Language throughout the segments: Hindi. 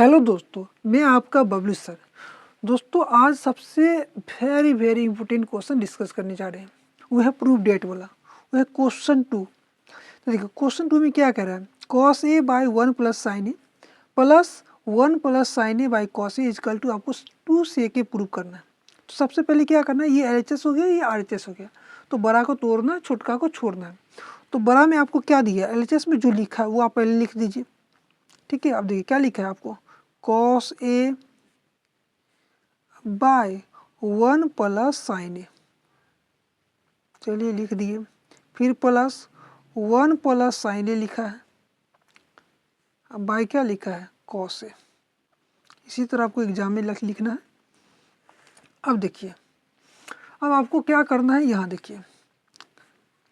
हेलो दोस्तों, मैं आपका बबलू सर। दोस्तों आज सबसे वेरी इंपॉर्टेंट क्वेश्चन डिस्कस करने जा रहे हैं। वो है प्रूफ डेट वाला, वो है क्वेश्चन 2। तो देखो क्वेश्चन 2 में क्या कह रहा है, cos A by 1 plus sin A plus 1 plus sin A by cos A is equal to आपको 2 से के प्रूव करना है। तो सबसे पहले क्या करना है, ये LHS हो गया, ये RHS हो गया, तो बड़ा को तोड़ना है, छोटका को छोड़ना है। तो बड़ा में आपको क्या दिया, LHS में जो लिखा है वो आप पहले लिख दीजिए। ठीक है, अब देखिए क्या लिखा है आपको, cos A bye 1 plus sin ए, चलिए लिख दिए। फिर प्लस 1 प्लस साइन ए लिखा है, अब बाय क्या लिखा है, कॉस ए। इसी तरह आपको एग्जाम में लिखना है। अब देखिए, अब आपको क्या करना है, यहाँ देखिए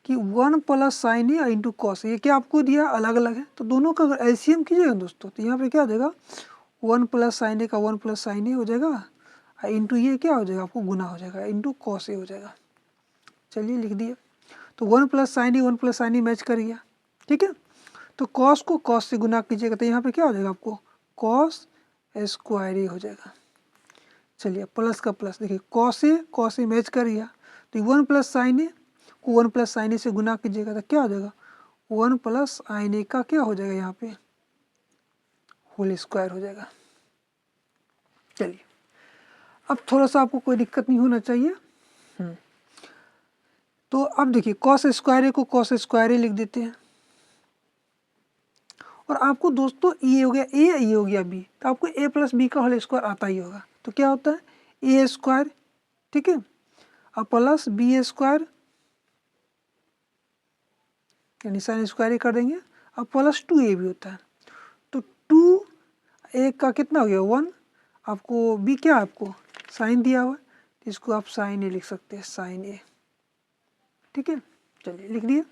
कि 1 plus sin A into cos A, ये क्या आपको दिया अलग अलग है, तो दोनों का अगर LCM कीजिएगा दोस्तों तो यहाँ पे क्या हो जाएगा, 1 प्लस साइन ए का 1 प्लस साइन ए हो जाएगा, इंटू ये क्या हो जाएगा आपको गुना हो जाएगा, इंटू कॉस ए हो जाएगा। चलिए लिख दिए। तो 1 प्लस साइन ए 1 प्लस साइन ए मैच कर गया। ठीक है, तो कॉस को कॉस से गुना कीजिएगा तो यहाँ पे क्या हो जाएगा आपको, कॉस स्क्वायर ए हो जाएगा। चलिए प्लस का प्लस, देखिए कॉस ए मैच कर गया, तो 1 प्लस साइन ए को 1 प्लस साइन ए से गुना कीजिएगा तो क्या हो जाएगा, 1 प्लस साइन ए का क्या हो जाएगा यहाँ पे होल स्क्वायर हो जाएगा। चलिए अब थोड़ा सा आपको कोई दिक्कत नहीं होना चाहिए। तो अब देखिए कॉस स्क्वायर ए को कॉस स्क्वायर ए लिख देते हैं, और आपको दोस्तों ये हो गया ए, ये हो गया बी, तो आपको a प्लस बी का होल स्क्वायर आता ही होगा। तो क्या होता है a स्क्वायर, ठीक है, और प्लस बी स्क्वायर यानी साइन स्क्वायर ही कर देंगे, और प्लस 2a भी होता है। तो 2a का कितना हो गया 1, आपको b क्या आपको साइन दिया हुआ है, तो इसको आप साइन ए लिख सकते हैं, साइन ए। ठीक है, चलिए लिख दिए।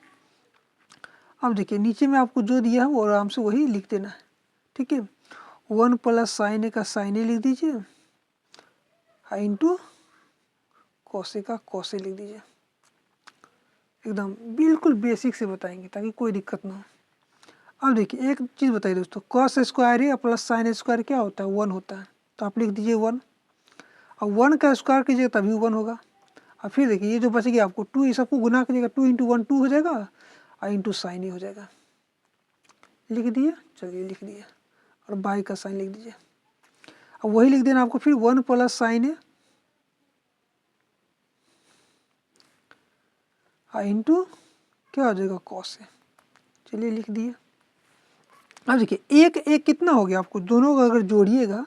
अब देखिए नीचे में आपको जो दिया है वो आराम से वही लिख देना है। ठीक है, 1 प्लस साइन ए का साइन ए लिख दीजिए, इंटू कॉस ए का कॉस ए लिख दीजिए। एकदम बिल्कुल बेसिक से बताएंगे ताकि कोई दिक्कत ना हो। अब देखिए एक चीज़ बताइए दोस्तों, कॉस स्क्वायर ए प्लस साइन स्क्वायर क्या होता है, 1 होता है, तो आप लिख दीजिए 1। अब 1 का स्क्वायर कीजिएगा तभी 1 होगा। और फिर देखिए ये जो बच गया आपको 2, ये सबको गुना कीजिएगा, 2 इंटू 1 2 हो जाएगा, और इंटू साइन ए हो जाएगा। लिख दिए, चलिए लिख दिए, और बाई का साइन लिख दीजिए। अब वही लिख देना आपको, फिर 1 प्लस साइन ए इंटू क्या हो जाएगा कॉस ए। चलिए लिख दिए। अब देखिए एक एक कितना हो गया आपको, दोनों का अगर जोड़िएगा,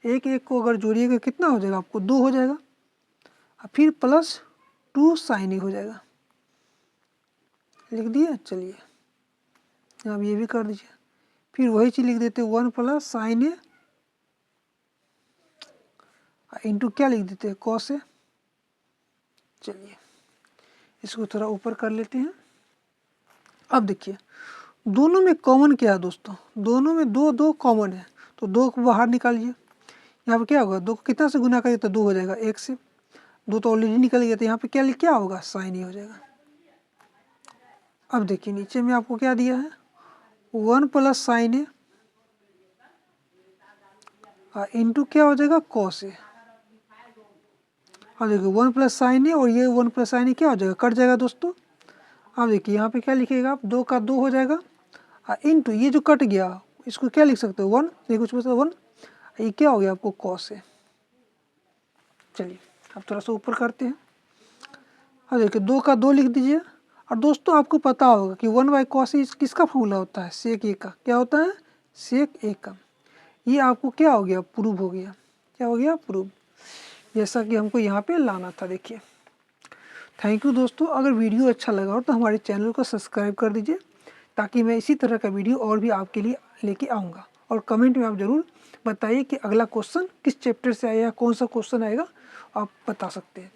एक एक को अगर जोड़िएगा कितना हो जाएगा आपको, 2 हो जाएगा, और फिर प्लस 2 साइन ए हो जाएगा। लिख दिए, चलिए अब ये भी कर दीजिए। फिर वही चीज़ लिख देते 1 प्लस साइन ए इंटू क्या लिख देते हैं कॉस ए। चलिए इसको थोड़ा ऊपर कर लेते हैं। अब देखिए दोनों में कॉमन क्या है दोस्तों, दोनों में 2 2 कॉमन है, तो 2 को बाहर निकालिए। यहाँ पे क्या होगा, 2 को कितना से गुना करिए तो 2 हो जाएगा, 1 से। 2 तो ऑलरेडी निकल गया, तो यहाँ पे क्या होगा, साइन ए हो जाएगा। अब देखिए नीचे में आपको क्या दिया है, 1 प्लस साइन ए इंटू क्या हो जाएगा कॉस ए। अब देखिए 1 प्लस साइन ए और ये 1 प्लस साइन ए क्या हो जाएगा, कट जाएगा दोस्तों। अब देखिए यहाँ पे क्या लिखिएगा आप, 2 का 2 हो जाएगा, इंटू ये जो कट गया इसको क्या लिख सकते हो 1, ये कुछ बचा 1, ये क्या हो गया आपको कॉस ए। चलिए अब थोड़ा सा ऊपर करते हैं। अब देखिए 2 का 2 लिख दीजिए। और दोस्तों आपको पता होगा कि 1 बाई कॉस ए किसका फॉर्मूला होता है, सेक ए का। क्या होता है, सेक ए का। ये आपको क्या हो गया, प्रूव हो गया। क्या हो गया, प्रूव, जैसा कि हमको यहाँ पे लाना था। देखिए थैंक यू दोस्तों। अगर वीडियो अच्छा लगा हो तो हमारे चैनल को सब्सक्राइब कर दीजिए, ताकि मैं इसी तरह का वीडियो और भी आपके लिए लेके आऊँगा। और कमेंट में आप ज़रूर बताइए कि अगला क्वेश्चन किस चैप्टर से आएगा, कौन सा क्वेश्चन आएगा, आप बता सकते हैं।